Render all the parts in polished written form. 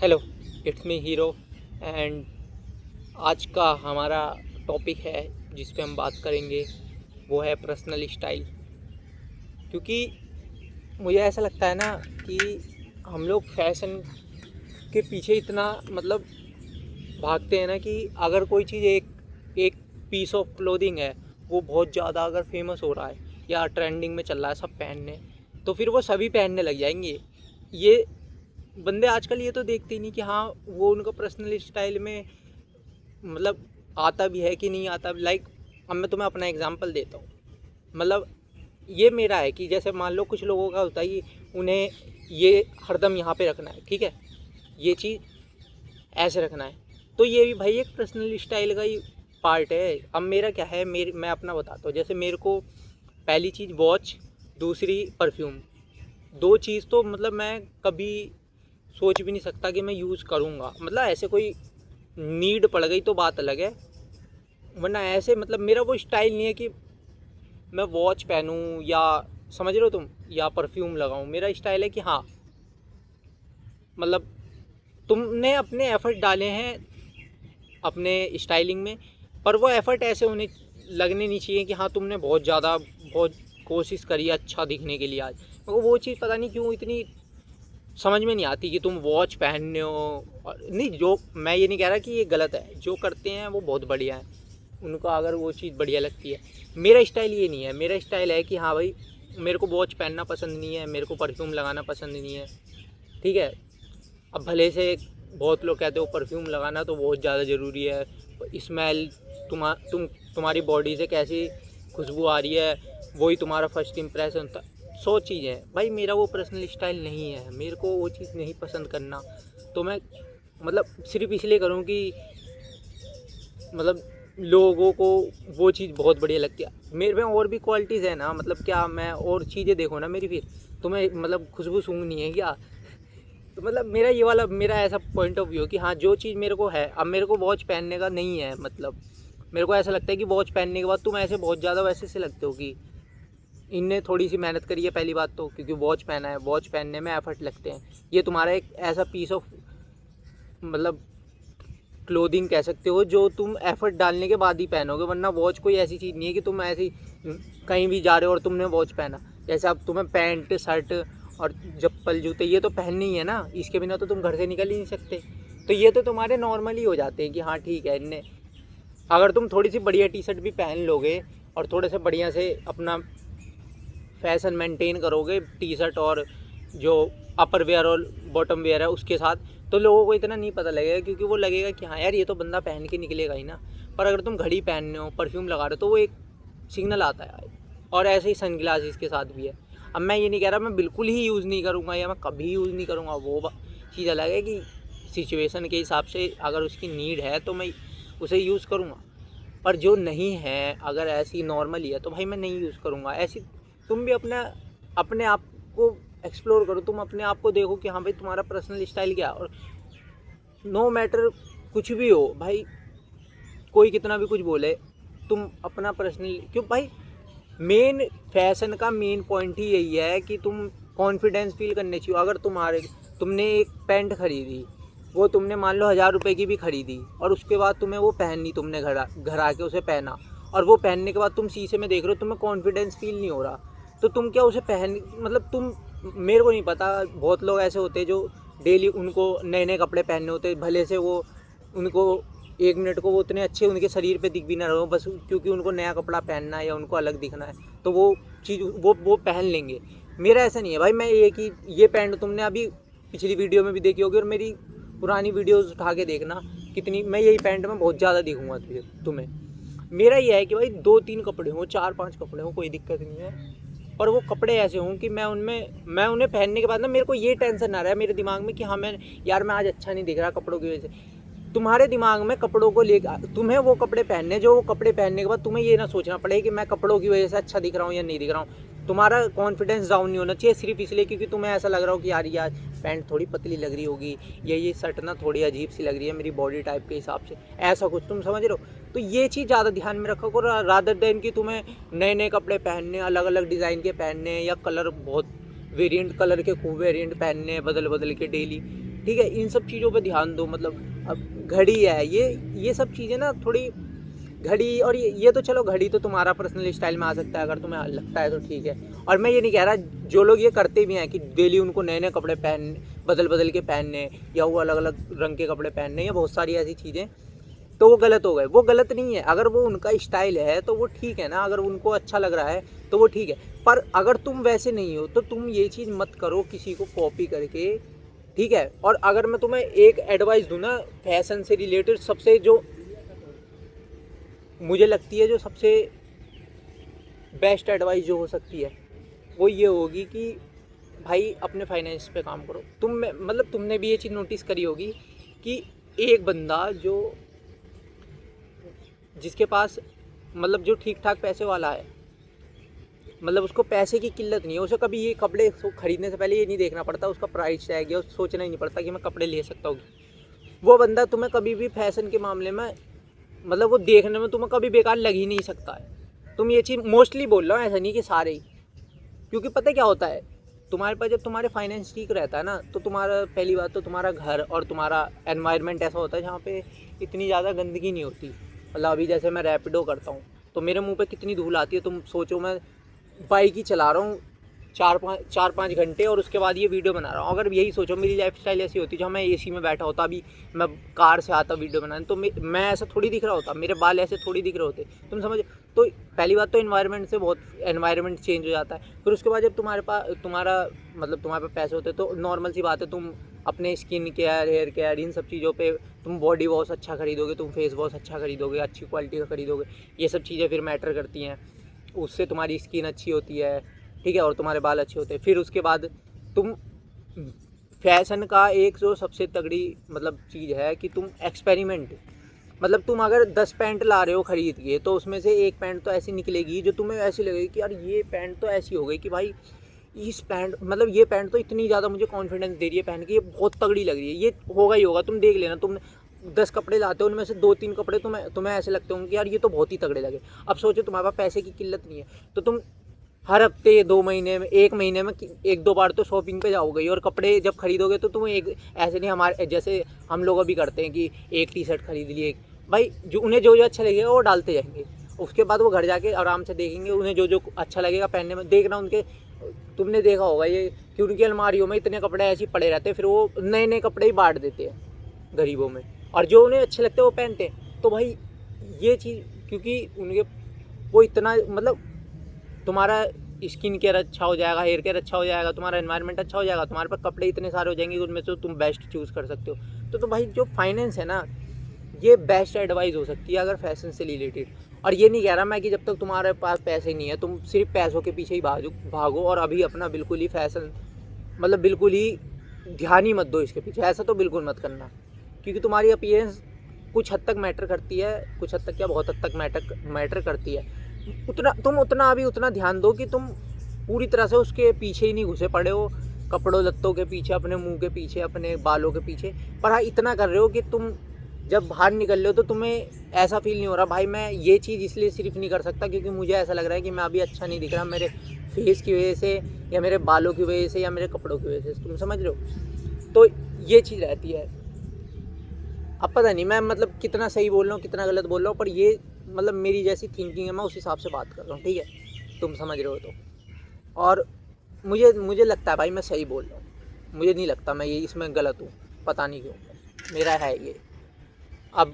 Hello, it's me hero and आज का हमारा टॉपिक है जिस पे हम बात करेंगे वो है पर्सनल स्टाइल। क्योंकि मुझे ऐसा लगता है ना कि हम लोग फैशन के पीछे इतना भागते हैं ना कि अगर कोई चीज़ एक एक पीस ऑफ क्लोथिंग है, वो बहुत ज़्यादा अगर फेमस हो रहा है या ट्रेंडिंग में चल रहा है सब पहनने, तो फिर वो सभी पहनने लग जाएंगे। ये बंदे आजकल ये तो देखते ही नहीं कि हाँ वो उनका पर्सनल स्टाइल में मतलब आता भी है कि नहीं आता। अब मैं तुम्हें अपना एग्जांपल देता हूँ। मतलब ये मेरा है कि जैसे मान लो कुछ लोगों का होता है कि उन्हें ये हरदम यहाँ पे रखना है, ठीक है, ये चीज़ ऐसे रखना है, तो ये भी भाई एक पर्सनल स्टाइल का ही पार्ट है। अब मेरा क्या है, मैं अपना बताता हूँ। जैसे मेरे को पहली चीज़ वॉच, दूसरी परफ्यूम, दो चीज़ तो मैं कभी सोच भी नहीं सकता कि मैं यूज़ करूँगा। ऐसे कोई नीड पड़ गई तो बात अलग है, वरना ऐसे मेरा वो स्टाइल नहीं है कि मैं वॉच पहनूं या समझ रहे हो तुम, या परफ्यूम लगाऊं। मेरा स्टाइल है कि हाँ मतलब तुमने अपने एफर्ट डाले हैं अपने स्टाइलिंग में, पर वो एफर्ट ऐसे होने लगने नहीं चाहिए कि हाँ तुमने बहुत कोशिश करी अच्छा दिखने के लिए। आज वो चीज़ पता नहीं क्यों इतनी समझ में नहीं आती कि तुम वॉच पहनने हो। और नहीं, जो मैं ये नहीं कह रहा कि ये गलत है, जो करते हैं वो बहुत बढ़िया है, उनका अगर वो चीज़ बढ़िया लगती है। मेरा स्टाइल ये नहीं है। मेरा स्टाइल है कि हाँ भाई मेरे को वॉच पहनना पसंद नहीं है, मेरे को परफ्यूम लगाना पसंद नहीं है, ठीक है। अब भले से बहुत लोग कहते हो परफ्यूम लगाना तो बहुत ज़्यादा ज़रूरी है, स्मेल तुम्हारी बॉडी से कैसी खुशबू आ रही है वही तुम्हारा फर्स्ट इम्प्रेशन होता। 100 चीज़ें हैं भाई, मेरा वो पर्सनल स्टाइल नहीं है, मेरे को वो चीज़ नहीं पसंद करना। तो मैं सिर्फ इसलिए करूँ कि लोगों को वो चीज़ बहुत बढ़िया लगती है। मेरे में और भी क्वालिटीज़ है ना, क्या मैं और चीज़ें देखो ना मेरी, फिर तुम्हें खुशबू सूंघनी है क्या? तो मेरा ये वाला मेरा ऐसा पॉइंट ऑफ व्यू कि हाँ जो चीज़ मेरे को है, अब मेरे को वॉच पहनने का नहीं है। मेरे को ऐसा लगता है कि वॉच पहनने के बाद तुम ऐसे बहुत ज़्यादा वैसे से लगते हो कि इनने थोड़ी सी मेहनत करी है पहली बात तो, क्योंकि वॉच पहना है, वॉच पहनने में एफर्ट लगते हैं। ये तुम्हारा एक ऐसा पीस ऑफ मतलब क्लोथिंग कह सकते हो जो तुम एफर्ट डालने के बाद ही पहनोगे, वरना वॉच कोई ऐसी चीज़ नहीं है कि तुम ऐसे कहीं भी जा रहे हो और तुमने वॉच पहना। जैसे अब तुम्हें पैंट शर्ट और चप्पल जूते ये तो पहननी ही है ना, इसके बिना तो तुम घर से निकल ही नहीं सकते। तो ये तो तुम्हारे नॉर्मल ही हो जाते हैं कि हाँ ठीक है, इनने अगर तुम थोड़ी सी बढ़िया टी शर्ट भी पहन लोगे और थोड़े से बढ़िया से अपना फैशन मेंटेन करोगे टी शर्ट और जो अपर वेयर और बॉटम वेयर है उसके साथ, तो लोगों को इतना नहीं पता लगेगा, क्योंकि वो लगेगा कि हाँ यार ये तो बंदा पहन के निकलेगा ही ना। पर अगर तुम घड़ी पहन रहे हो, परफ्यूम लगा रहे हो, तो वो एक सिग्नल आता है। और ऐसे ही सन ग्लासेस के साथ भी है। अब मैं ये नहीं कह रहा मैं बिल्कुल ही यूज़ नहीं करूँगा या मैं कभी यूज़ नहीं करूँगा, वो चीज़ अलग है कि सिचुएशन के हिसाब से अगर उसकी नीड है तो मैं उसे यूज़ करूँगा। पर जो नहीं है, अगर ऐसी नॉर्मल ही है तो भाई मैं नहीं यूज़ करूँगा। ऐसी तुम भी अपने आप को एक्सप्लोर करो, तुम अपने आप को देखो कि हाँ भाई तुम्हारा पर्सनल स्टाइल क्या है। और नो मैटर कुछ भी हो भाई, कोई कितना भी कुछ बोले, तुम अपना पर्सनल क्यों भाई। मेन फैशन का मेन पॉइंट ही यही है कि तुम कॉन्फिडेंस फील करने चाहिए। अगर तुमने एक पैंट खरीदी, वो तुमने मान लो 1000 रुपये की भी खरीदी, और उसके बाद तुम्हें वो पहननी, तुमने घर आके उसे पहना, और वो पहनने के बाद तुम शीशे में देख रहे हो, तुम्हें कॉन्फिडेंस फील नहीं हो रहा, तो तुम क्या उसे पहन तुम, मेरे को नहीं पता, बहुत लोग ऐसे होते हैं जो डेली उनको नए नए कपड़े पहनने होते, भले से वो उनको 1 मिनट को वो उतने अच्छे उनके शरीर पे दिख भी ना रहो, बस क्योंकि उनको नया कपड़ा पहनना है या उनको अलग दिखना है, तो वो चीज़ वो पहन लेंगे। मेरा ऐसा नहीं है भाई। मैं ये पैंट तुमने अभी पिछली वीडियो में भी देखी होगी, और मेरी पुरानी वीडियोस उठा के देखना कितनी, मैं यही पैंट में बहुत ज़्यादा दिखूँगा तुम्हें। मेरा ये है कि भाई 2-3 कपड़े हों, 4-5 कपड़े हों, कोई दिक्कत नहीं है, पर वो कपड़े ऐसे हों कि मैं उन्हें पहनने के बाद ना मेरे को ये टेंशन ना रहे मेरे दिमाग में कि हाँ मैं आज अच्छा नहीं दिख रहा कपड़ों की वजह से। तुम्हारे दिमाग में कपड़ों को लेकर तुम्हें वो कपड़े पहनने, जो वो कपड़े पहनने के बाद तुम्हें ये ना सोचना पड़े कि मैं कपड़ों की वजह से अच्छा दिख रहा हूँ या नहीं दिख रहा हूँ। तुम्हारा कॉन्फिडेंस डाउन नहीं होना चाहिए सिर्फ इसलिए क्योंकि तुम्हें ऐसा लग रहा हो कि यार पैंट थोड़ी पतली लग रही होगी, या ये शर्ट ना थोड़ी अजीब सी लग रही है मेरी बॉडी टाइप के हिसाब से, ऐसा कुछ तुम समझ रहे हो। तो ये चीज़ ज़्यादा ध्यान में रखो करो, रादर देन कि तुम्हें नए नए कपड़े पहनने, अलग अलग डिज़ाइन के पहनने, या कलर बहुत वेरिएंट कलर के खूब वेरिएंट पहनने बदल बदल के डेली। ठीक है, इन सब चीज़ों पे ध्यान दो। मतलब अब घड़ी है, ये सब चीज़ें ना थोड़ी, घड़ी और ये तो चलो, घड़ी तो तुम्हारा पर्सनल स्टाइल में आ सकता है, अगर तुम्हें लगता है तो ठीक है। और मैं ये नहीं कह रहा, जो लोग ये करते भी हैं कि डेली उनको नए नए कपड़े बदल बदल के पहनने, या वो अलग अलग रंग के कपड़े पहनने, या बहुत सारी ऐसी चीज़ें, तो वो गलत हो गए। वो गलत नहीं है, अगर वो उनका स्टाइल है तो वो ठीक है ना, अगर उनको अच्छा लग रहा है तो वो ठीक है। पर अगर तुम वैसे नहीं हो तो तुम ये चीज़ मत करो किसी को कॉपी करके, ठीक है। और अगर मैं तुम्हें एक एडवाइस दूँ ना फैशन से रिलेटेड, सबसे जो मुझे लगती है, जो सबसे बेस्ट एडवाइस जो हो सकती है, वो ये होगी कि भाई अपने फाइनेंस पे काम करो। मतलब तुमने भी ये चीज़ नोटिस करी होगी कि एक बंदा जो, जिसके पास, मतलब जो ठीक ठाक पैसे वाला है, मतलब उसको पैसे की किल्लत नहीं है, उसे कभी ये कपड़े खरीदने से पहले ये नहीं देखना पड़ता उसका प्राइस टैग, या सोचना ही नहीं पड़ता कि मैं कपड़े ले सकता हूँ। वो बंदा तुम्हें कभी भी फैशन के मामले में, मतलब वो देखने में तुम्हें कभी बेकार लग ही नहीं सकता है। तुम ये चीज़ मोस्टली बोल रहा हो, ऐसा नहीं कि सारे ही, क्योंकि पता क्या होता है, तुम्हारे पास जब तुम्हारे फाइनेंस ठीक रहता है ना, तो तुम्हारा, पहली बात तो तुम्हारा घर और तुम्हारा एनवायरनमेंट ऐसा होता है जहाँ पे इतनी ज़्यादा गंदगी नहीं होती। मतलब अभी जैसे मैं रैपिडो करता हूँ तो मेरे मुंह पे कितनी धूल आती है, तुम सोचो। मैं बाइक ही चला रहा हूँ 4-5 घंटे, और उसके बाद ये वीडियो बना रहा हूँ। अगर यही सोचो मेरी लाइफस्टाइल ऐसी होती, जहाँ मैं एसी में बैठा होता, अभी मैं कार से आता वीडियो बनाने, तो मैं ऐसा थोड़ी दिख रहा होता, मेरे बाल ऐसे थोड़ी दिख रहे होते, तुम समझ। तो पहली बात तो एनवायरनमेंट से बहुत, एनवायरनमेंट चेंज हो जाता है। फिर उसके बाद जब तुम्हारे पास तुम्हारे पास पैसे होते, तो नॉर्मल सी बात है, तुम अपने स्किन केयर, हेयर केयर, इन सब चीज़ों पे तुम बॉडी वॉश अच्छा खरीदोगे, तुम फेस वॉश अच्छा खरीदोगे, अच्छी क्वालिटी का खरीदोगे। ये सब चीज़ें फिर मैटर करती हैं, उससे तुम्हारी स्किन अच्छी होती है, ठीक है, और तुम्हारे बाल अच्छे होते हैं। फिर उसके बाद तुम, फैशन का एक जो सबसे तगड़ी मतलब चीज़ है कि तुम एक्सपेरिमेंट, मतलब तुम अगर 10 पैंट ला रहे हो खरीद के, तो उसमें से एक पैंट तो ऐसी निकलेगी जो तुम्हें ऐसी लगेगी कि यार ये पैंट तो ऐसी हो गई कि भाई इस पैंट, मतलब ये पैंट तो इतनी ज़्यादा मुझे कॉन्फिडेंस दे रही है पहन के, ये बहुत तगड़ी लग रही है, ये होगा ही होगा। तुम देख लेना, तुम 10 कपड़े लाते हो, उनमें से 2-3 कपड़े तुम्हें ऐसे लगते होंगे कि यार ये तो बहुत ही तगड़े लगे। अब सोचो तुम्हारे पास पैसे की किल्लत नहीं है, तो तुम हर हफ्ते, 2 महीने में, 1 महीने में 1-2 बार तो शॉपिंग पे जाओगे। और कपड़े जब खरीदोगे तो तुम एक, ऐसे नहीं हमारे जैसे हम लोग अभी करते हैं कि एक टी शर्ट खरीद लिए, भाई जो उन्हें जो जो अच्छा लगेगा वो डालते जाएंगे। उसके बाद वो घर जाके आराम से देखेंगे, उन्हें जो जो अच्छा लगेगा पहनने में। देखना उनके, तुमने देखा होगा ये कि उनकी अलमारियों में इतने कपड़े ऐसे ही पड़े रहते हैं, फिर वो नए नए कपड़े ही बांट देते हैं गरीबों में, और जो उन्हें अच्छे लगते हैं वो पहनते हैं। तो भाई ये चीज़, क्योंकि उनके, वो इतना, मतलब तुम्हारा स्किन केयर अच्छा हो जाएगा, हेयर केयर अच्छा हो जाएगा, तुम्हारा एनवायरनमेंट अच्छा हो जाएगा, तुम्हारे पास कपड़े इतने सारे हो जाएंगे कि उनमें से तुम बेस्ट चूज़ कर सकते हो। तो भाई जो फाइनेंस है ना, ये बेस्ट एडवाइस हो सकती है अगर फैशन से रिलेटेड। और ये नहीं कह रहा मैं कि जब तक तुम्हारे पास पैसे नहीं है तुम सिर्फ पैसों के पीछे ही भागो और अभी अपना बिल्कुल ही फैशन, मतलब बिल्कुल ही ध्यान ही मत दो इसके पीछे, ऐसा तो बिल्कुल मत करना। क्योंकि तुम्हारी अपीयरेंस कुछ हद तक मैटर करती है, कुछ हद तक क्या, बहुत हद तक मैटर करती है। उतना ध्यान दो कि तुम पूरी तरह से उसके पीछे ही नहीं घुसे पड़े हो, कपड़ों लत्तों के पीछे, अपने मुंह के पीछे, अपने बालों के पीछे। पर हाँ, इतना कर रहे हो कि तुम जब बाहर निकल रहे हो तो तुम्हें ऐसा फील नहीं हो रहा भाई मैं ये चीज़ इसलिए सिर्फ नहीं कर सकता क्योंकि मुझे ऐसा लग रहा है कि मैं अभी अच्छा नहीं दिख रहा, मेरे फेस की वजह से, या मेरे बालों की वजह से, या मेरे कपड़ों की वजह से। तुम समझ रहे हो? तो ये चीज़ रहती है। अब पता नहीं मैं मतलब कितना सही बोल रहा हूँ कितना गलत बोल रहा हूँ, पर ये मतलब मेरी जैसी थिंकिंग है, मैं उस हिसाब से बात कर रहा हूँ, ठीक है, तुम समझ रहे हो तो। और मुझे लगता है भाई मैं सही बोल रहा हूँ, मुझे नहीं लगता मैं ये इसमें गलत हूँ, पता नहीं क्यों, मेरा है ये। अब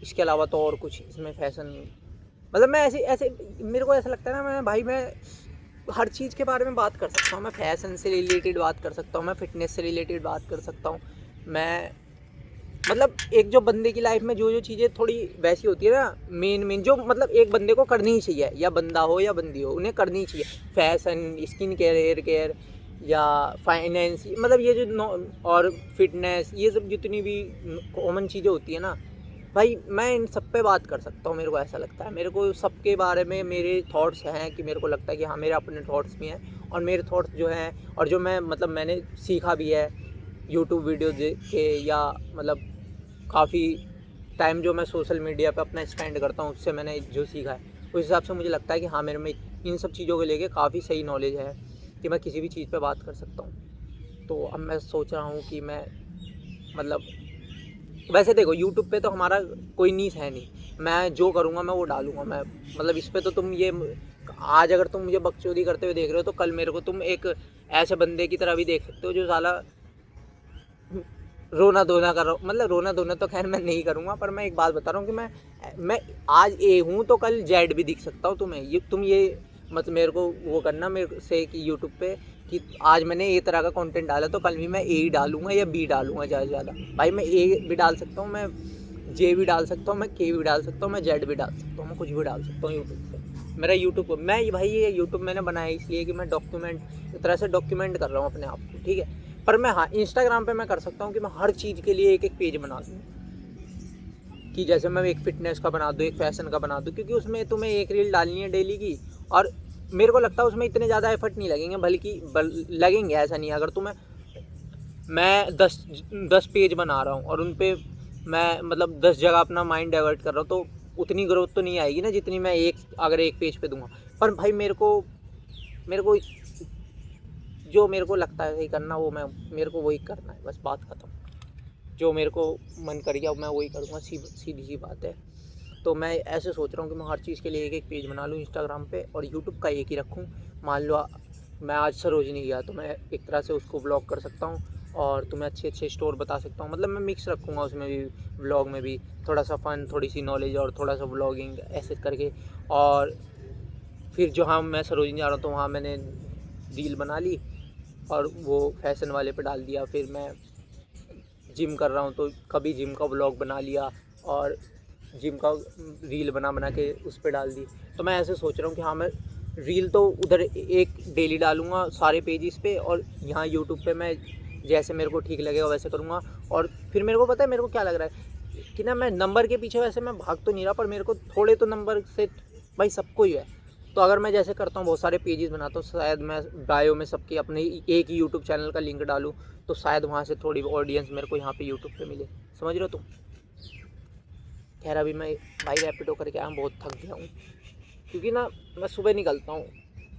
इसके अलावा तो और कुछ इसमें फैशन, मतलब मैं ऐसे ऐसे मेरे को ऐसा लगता है ना, मैं हर चीज़ के बारे में बात कर सकता हूँ। मैं फैशन से रिलेटेड बात कर सकता हूँ, मैं फिटनेस से रिलेटेड बात कर सकता हूँ, मैं मतलब एक जो बंदे की लाइफ में जो जो चीज़ें थोड़ी वैसी होती है ना, मेन जो मतलब एक बंदे को करनी ही चाहिए, या बंदा हो या बंदी हो, उन्हें करनी ही चाहिए। Fashion, skin care, hair care, या फाइनेंस, मतलब ये जो और फिटनेस, ये सब जितनी भी कॉमन चीज़ें होती है ना भाई, मैं इन सब पे बात कर सकता हूँ। मेरे को ऐसा लगता है, मेरे को सबके बारे में मेरे थॉट्स हैं कि मेरे को लगता है कि हाँ मेरे अपने थॉट्स भी हैं, और मेरे थॉट्स जो हैं और जो मैं मतलब मैंने सीखा भी है यूट्यूब वीडियो देख के, या मतलब काफ़ी टाइम जो मैं सोशल मीडिया पे अपना स्पेंड करता हूँ उससे मैंने जो सीखा है, उस हिसाब से मुझे लगता है कि हाँ मेरे में इन सब चीज़ों को लेके काफ़ी सही नॉलेज है कि मैं किसी भी चीज़ पे बात कर सकता हूँ। तो अब मैं सोच रहा हूँ कि मैं मतलब वैसे देखो यूट्यूब पे तो हमारा कोई नीश है नहीं, मैं जो करूँगा मैं वो डालूँगा। मैं मतलब इस पे तो तुम ये आज अगर तुम मुझे बकचोदी करते हुए देख रहे हो तो कल मेरे को तुम एक ऐसे बंदे की तरह भी देख सकते हो जो साला रोना धोना कर रहा हूँ। मतलब रोना धोना तो खैर मैं नहीं करूँगा, पर मैं एक बात बता रहा हूँ कि मैं आज ए हूँ तो कल जेड भी दिख सकता हूँ तुम्हें। ये तुम ये मत मेरे को वो करना मेरे से कि यूट्यूब पे कि आज मैंने ए तरह का कंटेंट डाला तो कल भी मैं ए ही डालूंगा या बी डालूंगा ज़्यादा से ज़्यादा। भाई मैं ए भी डाल सकता हूँ, मैं जे भी डाल सकता हूँ, मैं के भी डाल सकता हूँ, मैं जेड भी डाल सकता हूँ, मैं कुछ भी डाल सकता हूँ यूट्यूब पे। मेरा यूट्यूब मैं भाई ये यूट्यूब मैंने बनाया इसलिए कि मैं डॉक्यूमेंट एक तरह से डॉक्यूमेंट कर रहा हूँ अपने आप को, ठीक है। पर मैं हाँ इंस्टाग्राम पे मैं कर सकता हूँ कि मैं हर चीज़ के लिए एक एक पेज बना दूँ, कि जैसे मैं एक फ़िटनेस का बना दूँ, एक फ़ैशन का बना दूँ, क्योंकि उसमें तुम्हें एक रील डालनी है डेली की। और मेरे को लगता है उसमें इतने ज़्यादा एफर्ट नहीं लगेंगे, बल्कि लगेंगे, ऐसा नहीं है। अगर तुम्हें मैं 10 पेज बना रहा हूँ और उन पे मैं मतलब 10 जगह अपना माइंड डाइवर्ट कर रहा हूँ, तो उतनी ग्रोथ तो नहीं आएगी ना जितनी मैं अगर एक पेज पे दूंगा। पर भाई मेरे को जो मेरे को लगता है सही करना वो मेरे को वही करना है, बस बात खत्म। जो मेरे को मन कर गया मैं वही करूँगा, सीधी सी बात है। तो मैं ऐसे सोच रहा हूँ कि मैं हर चीज़ के लिए एक एक पेज बना लूँ इंस्टाग्राम पे और यूट्यूब का एक ही रखूँ। मान लो मैं आज सरोजनी गया तो मैं एक तरह से उसको व्लॉग कर सकता हूँ और तुम्हें अच्छे अच्छे स्टोर बता सकता हूँ। मतलब मैं मिक्स रखूँगा उसमें भी, व्लॉग में भी थोड़ा सा फ़न, थोड़ी सी नॉलेज और थोड़ा सा व्लॉगिंग ऐसे करके। और फिर जहाँ मैं सरोजनी जा रहा हूँ तो वहाँ मैंने रील बना ली और वो फैशन वाले पे डाल दिया। फिर मैं जिम कर रहा हूँ तो कभी जिम का व्लॉग बना लिया और जिम का रील बना के उस पर डाल दी। तो मैं ऐसे सोच रहा हूँ कि हाँ मैं रील तो उधर एक डेली डालूँगा सारे पेजेस पे, और यहाँ यूट्यूब पे मैं जैसे मेरे को ठीक लगेगा वैसे करूँगा। और फिर मेरे को पता है मेरे को क्या लग रहा है कि ना मैं नंबर के पीछे वैसे मैं भाग तो नहीं रहा, पर मेरे को थोड़े तो नंबर से भाई सबको ही है। तो अगर मैं जैसे करता हूँ बहुत सारे पेजेस बनाता हूँ, शायद मैं बायो में सबके अपने एक ही यूट्यूब चैनल का लिंक डालूँ तो शायद वहाँ से थोड़ी ऑडियंस मेरे को यहाँ पे यूट्यूब पे मिले। समझ रहे हो तुम? खैर अभी मैं भाई रैपिडो करके आया हूँ, बहुत थक गया हूँ, क्योंकि ना मैं सुबह निकलता हूँ,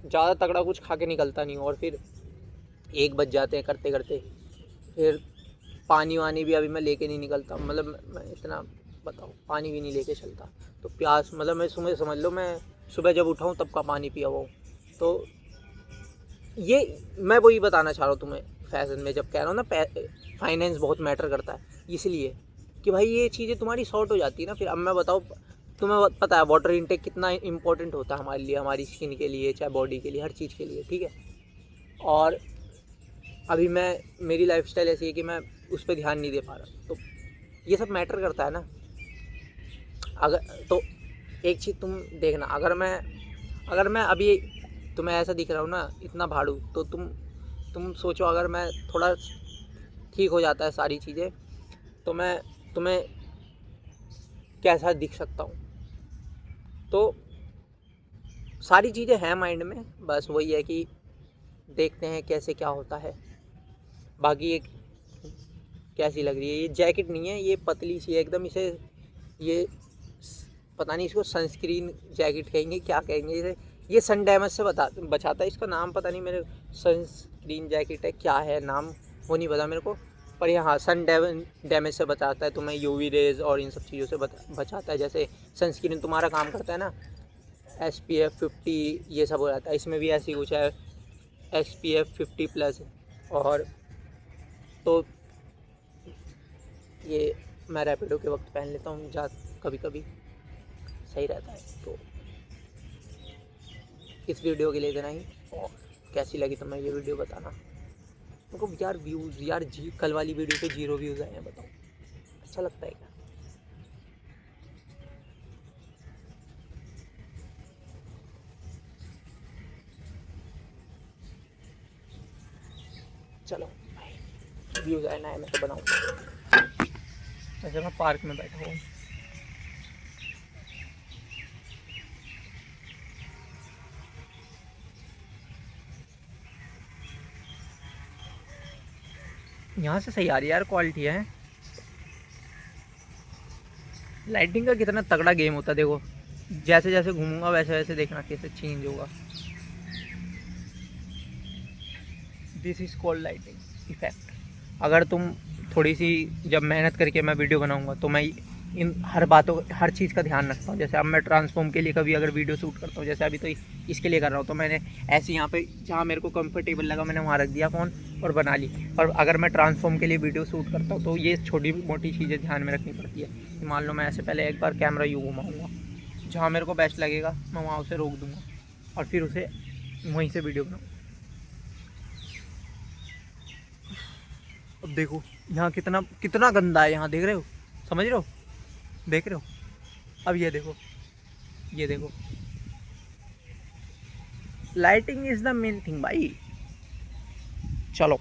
ज़्यादा तगड़ा कुछ खा के निकलता नहीं हूँ और फिर 1 बज जाते हैं करते करते। फिर पानी वानी भी अभी मैं लेके नहीं निकलता, मतलब मैं इतना बताओ पानी भी नहीं लेके चलता। तो प्यास मतलब मैं सुबह समझ लो मैं सुबह जब उठा हूँ तब का पानी पिया हुआ हूँ। तो ये मैं वही बताना चाह रहा हूँ तुम्हें, फैशन में जब कह रहा हूँ ना फाइनेंस बहुत मैटर करता है, इसलिए कि भाई ये चीज़ें तुम्हारी शॉर्ट हो जाती है ना। फिर अब मैं बताओ, तुम्हें पता है वाटर इनटेक कितना इंपॉर्टेंट होता है हमारे लिए, हमारी स्किन के लिए, चाहे बॉडी के लिए, हर चीज़ के लिए, ठीक है। और अभी मेरी लाइफस्टाइल ऐसी है कि मैं उस पर ध्यान नहीं दे पा रहा, तो ये सब मैटर करता है ना। अगर तो एक चीज़ तुम देखना, अगर मैं अभी तुम्हें ऐसा दिख रहा हूँ ना इतना भाड़ू, तो तुम सोचो अगर मैं थोड़ा ठीक हो जाता है सारी चीज़ें तो मैं तुम्हें कैसा दिख सकता हूँ। तो सारी चीज़ें हैं माइंड में, बस वही है कि देखते हैं कैसे क्या होता है। बाकी ये कैसी लग रही है, ये जैकेट नहीं है, ये पतली सी है एकदम, इसे ये पता नहीं इसको सनस्क्रीन जैकेट कहेंगे क्या कहेंगे इसे। ये सन डैमेज से बचाता है, इसका नाम पता नहीं मेरे, सनस्क्रीन जैकेट है क्या है नाम वो नहीं पता मेरे को। पर ये हाँ सन डैमेज से बचाता है तुम्हें, यूवी रेज और इन सब चीज़ों से बचाता है। जैसे सनस्क्रीन तुम्हारा काम करता है ना SPF 50 ये सब हो जाता है, इसमें भी ऐसी कुछ है SPF 50+। और तो ये मैं रैपिडो के वक्त पहन लेता हूँ कभी कभी, सही रहता है। तो इस वीडियो के लिए इतना ही, और कैसी लगी तुम्हें ये वीडियो बताना। मेरे को यार व्यूज़ यार कल वाली वीडियो पे 0 व्यूज़ आए हैं, बताओ अच्छा लगता है क्या? चलो व्यूज़ आए ना आए मैं तो बनाऊँगा। वैसे मैं पार्क में बैठा हूँ। यहाँ से सही आ रही है यार, क्वालिटी है। लाइटिंग का कितना तगड़ा गेम होता है देखो, जैसे जैसे घूमूंगा वैसे वैसे देखना कैसे चेंज होगा। This is called lighting. Effect. अगर तुम थोड़ी सी, जब मेहनत करके मैं वीडियो बनाऊंगा तो मैं इन हर बातों, हर चीज़ का ध्यान रखता हूँ। जैसे अब मैं ट्रांसफॉर्म के लिए कभी अगर वीडियो शूट करता हूँ, जैसे अभी तो इसके लिए कर रहा हूँ, तो मैंने ऐसे यहाँ पे जहाँ मेरे को कंफर्टेबल लगा मैंने वहाँ रख दिया फ़ोन और बना ली। और अगर मैं ट्रांसफॉर्म के लिए वीडियो शूट करता हूँ तो ये छोटी मोटी चीज़ें ध्यान में रखनी पड़ती है। मान लो मैं ऐसे पहले एक बार कैमरा यूँ घुमाऊँगा, जहाँ मेरे को बेस्ट लगेगा मैं वहाँ उसे रोक दूँगा और फिर उसे वहीं से वीडियो बनाऊँ। अब देखो यहाँ कितना कितना गंदा है, यहाँ देख रहे हो, समझ रहे हो, देख रहे हो। अब ये देखो, ये देखो, lighting is the main thing भाई। चलो।